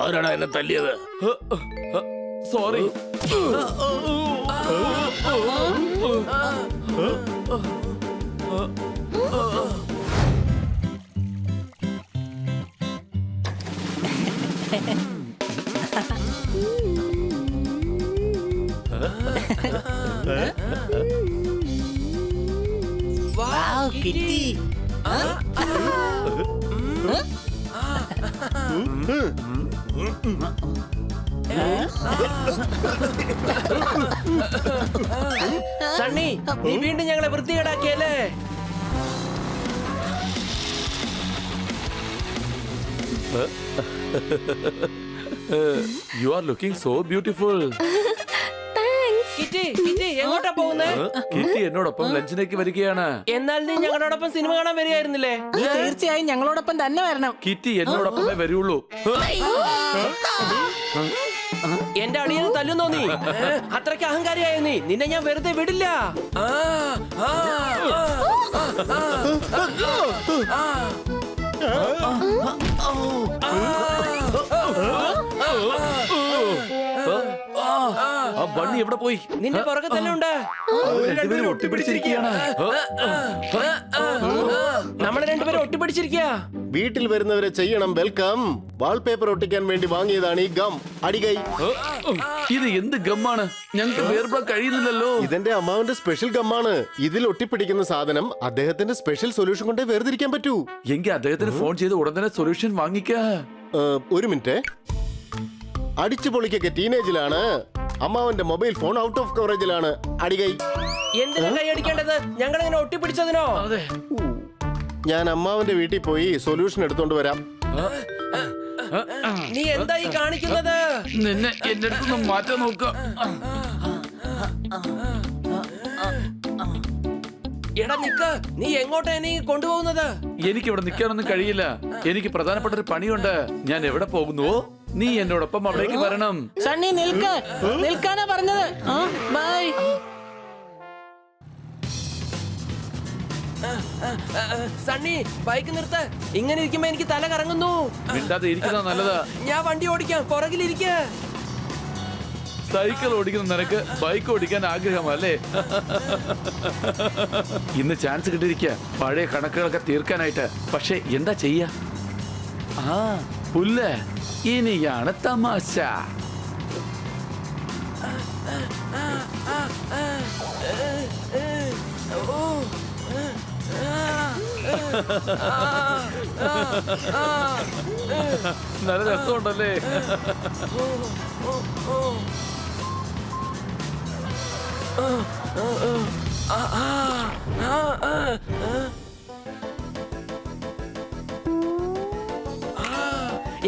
ആരാടാ എന്നെ തല്ലിയത്? സോറി. കിട്ടി. സണ്ണി, നീ വീണ്ടും ഞങ്ങളെ വൃത്തികേടാക്കിയല്ലേ? You are looking so beautiful. Kitty, kitty, എങ്ങോട്ടാ പോകുന്നേ? കിറ്റി എന്നോടൊപ്പം ലഞ്ചിനേക്ക് വരികയാണ്. എന്നാൽ നീ ഞങ്ങളോടൊപ്പം സിനിമ കാണാൻ വരികയായിരുന്നില്ലേ? നീ തീർച്ചയായും ഞങ്ങളോടൊപ്പം തന്നെ വരണം. കിറ്റി എന്നോടൊപ്പമേ വരുള്ളൂ. എന്റെ അളിയന് തല്ലുന്നോ നീ? അത്രയ്ക്ക് അഹങ്കാരിയായ നീ. നിന്നെ ഞാൻ വെറുതെ വിടില്ല. ആ ബണ്ണി എവിടെ പോയി? നിന്റെ പുറകെ തന്നെ ഉണ്ട്. രണ്ടുപേരും ഒട്ടിപ്പിടിച്ചിരിക്കുകയാണ്. നമ്മളെ രണ്ടുപേരും ഒട്ടിപ്പിടിച്ചിരിക്കുക. വീട്ടിൽ വരുന്നവരെ ചെയ്യണം വെൽക്കം. വാൾപേപ്പർ ഒട്ടിക്കാൻ വേണ്ടി വാങ്ങിയതാണ് ഈ ഗം. അടികൈ. ഇത് എന്ത് ഗമ്മാണ്? ഞങ്ങൾക്ക് വേർപെടാൻ കഴിയുന്നില്ലല്ലോ. ഇതെന്റെ അമ്മാവന്റെ സ്പെഷ്യൽ ഗമ്മാണ്. ഇതിൽ ഒട്ടിപ്പിടിക്കുന്ന സാധനം അദ്ദേഹത്തിന്റെ സ്പെഷ്യൽ സൊല്യൂഷൻ കൊണ്ടേ വേർതിരിക്കാൻ പറ്റൂ. എങ്കിൽ അദ്ദേഹത്തിന് ഫോൺ ചെയ്ത് ഉടൻ തന്നെ സൊല്യൂഷൻ വാങ്ങിക്ക. ഒരു മിനിറ്റ്. അടിച്ചു പൊളിക്കൊക്കെ ടീനേജിലാണ്. അമ്മാവന്റെ മൊബൈൽ ഫോൺ ഔട്ട് ഓഫ് കവറേജിലാണ്. അടികൈ. എന്തിനാ കൈ അടിക്കേണ്ടത്? ഞങ്ങൾ ഇങ്ങനെ ഒട്ടിപ്പിടിച്ചതിനോ? അതെ. ഞാൻ അമ്മാവന്റെ വീട്ടിൽ പോയി സൊല്യൂഷൻ എടുത്തോണ്ട് വരാം. നീ എന്താ ഈ കാണിക്കുന്നത്? നിന്നെ എന്റെ അടുത്തൊന്നും മാറ്റാൻ നോക്കാം. എടാ നിക്ക്, നീ എങ്ങോട്ടാ നീ കൊണ്ടുപോകുന്നത്? എനിക്ക് ഇവിടെ നിൽക്കാനൊന്നും കഴിയില്ല. എനിക്ക് പ്രധാനപ്പെട്ട ഒരു പണിയുണ്ട്. ഞാൻ എവിടെ പോകുന്നുവോ നീ എന്നോടൊപ്പം അവിടേക്ക് വരണം. സണ്ണി നിൽക്ക്. നിൽക്കാനാ പറഞ്ഞത്. ബൈ. സണ്ണി, ബൈക്ക് നിർത്ത്. ഇങ്ങനെ ഇരിക്കുമ്പോ എനിക്ക് തല കറങ്ങുന്നു. മിണ്ടാതെ ഇരിക്കുന്നത് നല്ലതാ. ഞാൻ വണ്ടി ഓടിക്കാം, പുറകിലിരിക്ക. സൈക്കിൾ ഓടിക്കുന്ന നിനക്ക് ബൈക്ക് ഓടിക്കാൻ ആഗ്രഹമല്ലേ? ഇന്ന് ചാൻസ് കിട്ടിയിരിക്കുക പഴയ കണക്കുകളൊക്കെ തീർക്കാനായിട്ട്. പക്ഷെ എന്താ ചെയ്യാ? പുല്ല്. ഇനിയാണ് തമാശ. നല്ല രസമുണ്ടല്ലേ?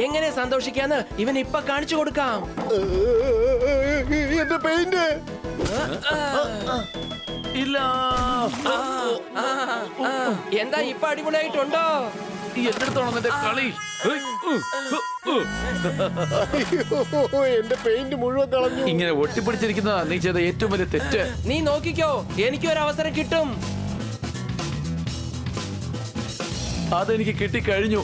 എങ്ങനെ സന്തോഷിക്കാന്ന് ഇവൻ ഇപ്പൊ കാണിച്ചു കൊടുക്കാം. എന്റെ പെയിന്റ്. ഇല്ല. എന്താ ഇപ്പൊ അടിപൊളിയായിട്ടുണ്ടോ? എന്റെ അടുത്താണോ നിന്റെ കളി? എന്റെ പെയിന്റ് മുഴുവൻ കളഞ്ഞു. ഇങ്ങനെ ഒട്ടിപ്പിടിച്ചിരിക്കുന്നതാ നീ ചെയ്ത ഏറ്റവും വലിയ തെറ്റ്. നീ നോക്കിക്കോ, എനിക്കൊരു അവസരം കിട്ടും. അതെനിക്ക് കിട്ടിക്കഴിഞ്ഞു.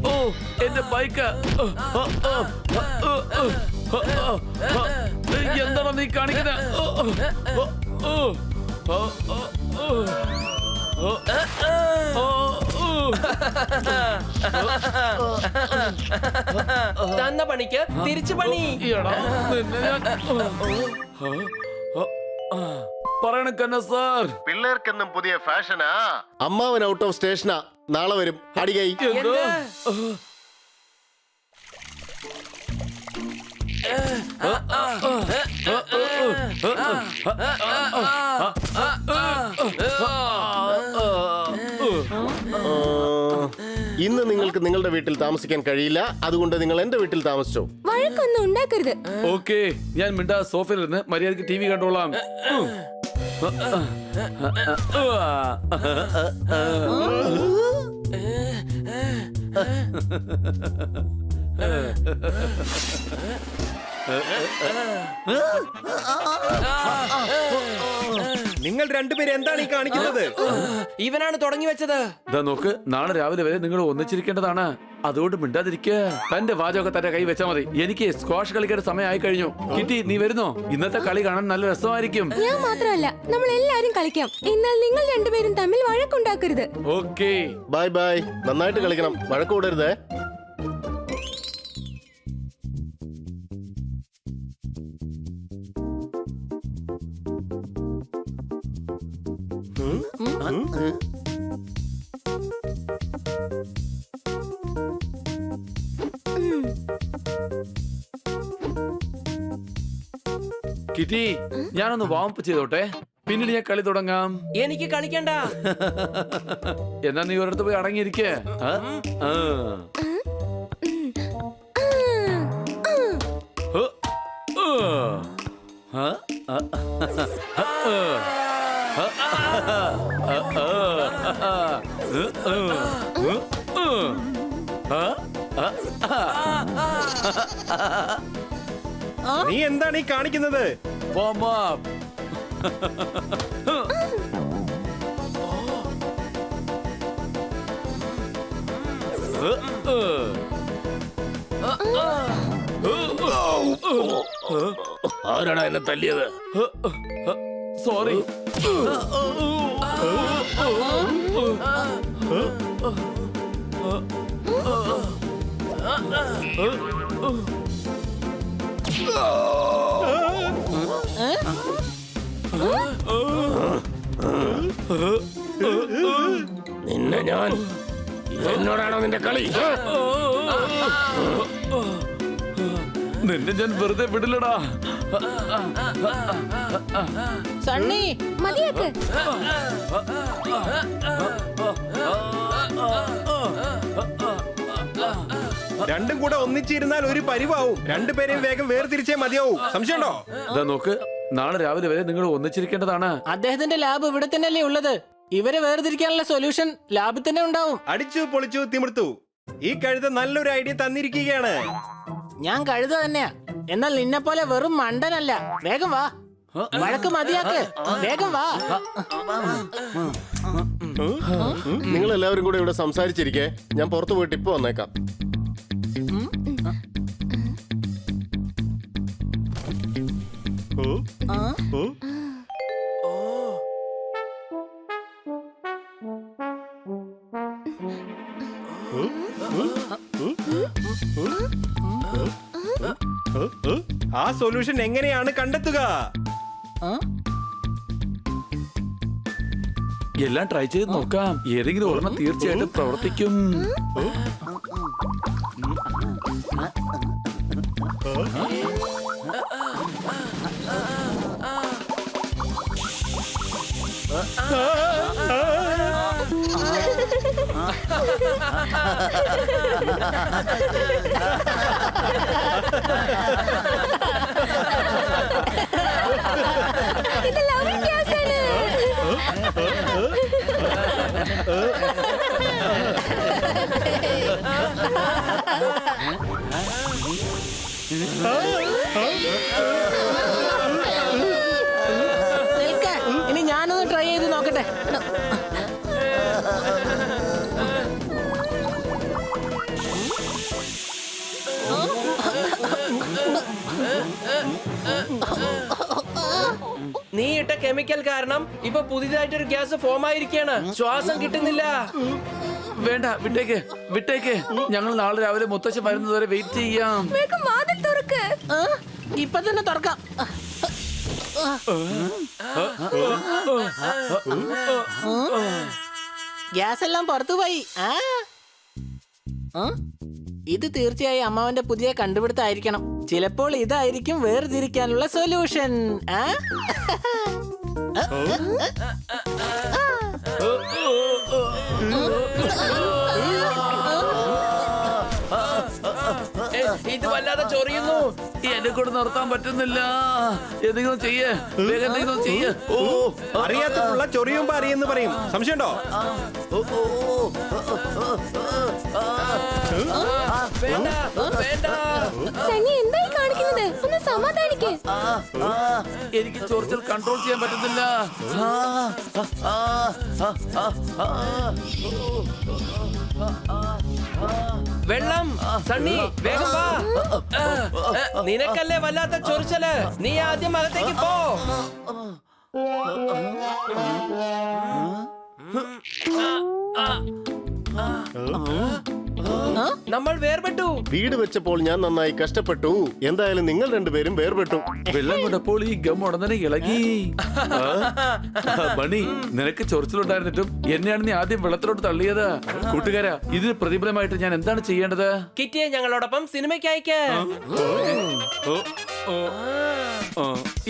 ഓ എന്റെ ബൈക്ക്. എന്താണ് നീ കാണിക്കുന്നത്? തന്ന പണിക്ക് തിരിച്ചു പണി. പറയണ കന്ന സാർ. പിള്ളേർക്കെന്നും പുതിയ ഫാഷനാ. അമ്മാവൻ ഔട്ട് ഓഫ് സ്റ്റേഷനാ. നാളെ വരും. അടികൈ. ഇന്ന് നിങ്ങൾക്ക് നിങ്ങളുടെ വീട്ടിൽ താമസിക്കാൻ കഴിയില്ല. അതുകൊണ്ട് നിങ്ങൾ എന്റെ വീട്ടിൽ താമസിച്ചോ. വഴക്കൊന്നും ഉണ്ടാക്കരുത്. ഓക്കെ, ഞാൻ മിണ്ടാ സോഫയിൽ ഇരുന്ന് മര്യാദക്ക് TV കണ്ടോളാം. നിങ്ങൾ രണ്ടുപേരും എന്താണ് ഈ കാണിക്കുന്നത്? ഇവനാണ് തുടങ്ങി വെച്ചത്. ഇതാ നോക്ക്, നാളെ രാവിലെ വരെ നിങ്ങൾ ഒന്നിച്ചിരിക്കേണ്ടതാണ്. അതുകൊണ്ട് മിണ്ടാതിരിക്കുക. തന്റെ വാചകമൊക്കെ തന്റെ കൈ വെച്ചാൽ മതി. എനിക്ക് സ്ക്വാഷ് കളിക്കേണ്ട സമയമായി കഴിഞ്ഞു. കിറ്റി, നീ വരുന്നോ? ഇന്നത്തെ കളി കാണാൻ നല്ല രസമായിരിക്കും. ഞാൻ മാത്രമല്ല, നമ്മൾ എല്ലാരും കളിക്കാം. എന്നാൽ നിങ്ങൾ രണ്ടുപേരും തമ്മിൽ വഴക്കുണ്ടാക്കരുത്. ഓക്കേ. Bye bye. നന്നായിട്ട് കളിക്കണം, വഴക്ക് കൂടരുതേ. കിറ്റി, ഞാനൊന്ന് വാമപ്പ് ചെയ്തോട്ടെ, പിന്നീട് ഞാൻ കളി തുടങ്ങാം. എനിക്ക് കളിക്കണ്ട. എന്നാ നീ ഒരിടത്ത് പോയി അടങ്ങിയിരിക്കേ. നീ എന്താണ് ഈ കാണിക്കുന്നത്? Warm up. ആരാണ് എന്നെ തല്ലിയത്? സോറി. നിന്നെ ഞാൻ, എന്നോടാണോ നിന്റെ കളി? നിന്നെ ഞാൻ വെറുതെ വിടില്ലടാ. സണ്ണി, മതിയാക്ക്. രണ്ടും കൂടെ ഒന്നിച്ചിരുന്നാൽ ഒരു പരിവാവും. രണ്ടുപേരെയും വേഗം വേർതിരിച്ചേ മതിയാവും. സംശയമുണ്ടോ? ഇതാ നോക്ക്, നാളെ രാവിലെ വരെ നിങ്ങൾ ഒന്നിച്ചിരിക്കേണ്ടതാണ്. അദ്ദേഹത്തിന്റെ ലാബ് ഇവിടെ തന്നെയല്ലേ ഉള്ളത്. ഇവരെ വേർതിരിക്കാനുള്ള സൊല്യൂഷൻ ലാബിൽ തന്നെ ഉണ്ടാവും. അടിച്ചു പൊളിച്ചു തിമിർത്തു. ഈ കഴുത നല്ലൊരു ഐഡിയ തന്നിരിക്കുകയാണ്. ഞാൻ കഴുത തന്നെയാ, എന്നാൽ നിന്നെ പോലെ വെറും മണ്ടനല്ല. വേഗം വാ, വഴക്ക് മതിയാക്ക്. വേഗം വാ. നിങ്ങൾ എല്ലാവരും കൂടെ ഇവിടെ സംസാരിച്ചിരിക്കേ. ഞാൻ പുറത്തു പോയിട്ട് ഇപ്പൊ വന്നേക്കാം. ആ സൊല്യൂഷൻ എങ്ങനെയാണ് കണ്ടെത്തുക? എല്ലാം ട്രൈ ചെയ്ത് നോക്കാം. ഏതെങ്കിലും ഒരെണ്ണം തീർച്ചയായിട്ടും പ്രവർത്തിക്കും. ഇത് ലവിംഗ് ഗ്യാസ് ആണ്. നിൽക്ക, ഇനി ഞാനൊന്ന് ട്രൈ ചെയ്ത് നോക്കട്ടെ. നീ ഇട്ട കെമിക്കൽ കാരണം ഇപ്പൊ പുതിയതായിട്ടൊരു ഗ്യാസ് ഫോം ആയിരിക്കാണ്. ശ്വാസം കിട്ടുന്നില്ല. വേണ്ട, വിട്ടേക്ക് വിട്ടേക്ക്. ഞങ്ങൾ നാളെ രാവിലെ മുത്തശ്ശൻ വരുന്നതുവരെ വെയിറ്റ് ചെയ്യാം. വേഗം വാതിൽ തുറക്ക്. ഇപ്പൊ തന്നെ തുറക്കാം. ഗ്യാസ് എല്ലാം പുറത്തു പോയി. ഇത് തീർച്ചയായും അമ്മാവന്റെ പുതിയ കണ്ടുപിടുത്തമായിരിക്കണം. ചിലപ്പോൾ ഇതായിരിക്കും വേർതിരിക്കാനുള്ള സൊല്യൂഷൻ. ഇത് വല്ലാതെ ചൊറിയുന്നു. എന്നെ കൊണ്ട് നിർത്താൻ പറ്റുന്നില്ല. എന്തെങ്കിലും ചെയ്യേ, വേഗം എന്തെങ്കിലും ചെയ്യേ. ഓ അറിയാത്ത പിള്ള ചൊറിയുമ്പോ അറിയെന്ന് പറയും. സംശയമുണ്ടോ? വേണ്ട വേണ്ട. സണ്ണി എന്തായി കാണിക്കുന്നത്? ഒന്ന് സമാധാനിക്ക്. എനിക്ക് ചൊറിച്ചിൽ കൺട്രോൾ ചെയ്യാൻ പറ്റുന്നില്ല. വെള്ളം. സണ്ണി വേഗം വാ. നിനക്കല്ലേ വല്ലാത്ത ചൊറിച്ചല്. നീ ആദ്യം അകത്തേക്ക് പോ. നമ്മൾ വേർപെട്ടു. വീട് വെച്ചപ്പോൾ ഞാൻ നന്നായി കഷ്ടപ്പെട്ടു. എന്തായാലും നിങ്ങൾ രണ്ടുപേരും വേർപെട്ടു. വെള്ളം കൊണ്ടപ്പോൾ ഈ ഗം ഉടനെ ഇളകി. ബണി, നിനക്ക് ചൊറിച്ചിലുണ്ടായിരുന്നിട്ടും എന്നെയാണ് നീ ആദ്യം വെള്ളത്തിലോട്ട് തള്ളിയത്. കൂട്ടുകാരാ, ഇതിന് പ്രതിഫലമായിട്ട് ഞാൻ എന്താണ് ചെയ്യേണ്ടത്? കിറ്റിയെ ഞങ്ങളോടൊപ്പം സിനിമയ്ക്ക് അയക്ക്.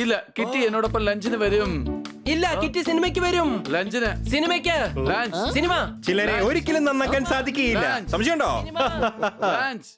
ഇല്ല, കിറ്റി എന്നോടൊപ്പം ലഞ്ചിന് വരും. ഇല്ല, കിറ്റി സിനിമയ്ക്ക് വരും. ലഞ്ചിന്. സിനിമയ്ക്ക്. ലഞ്ച്. സിനിമ. ചിലരെ ഒരിക്കലും നന്നാക്കാൻ സാധിക്കുകയില്ല. സംശയമുണ്ടോ? ലഞ്ച്.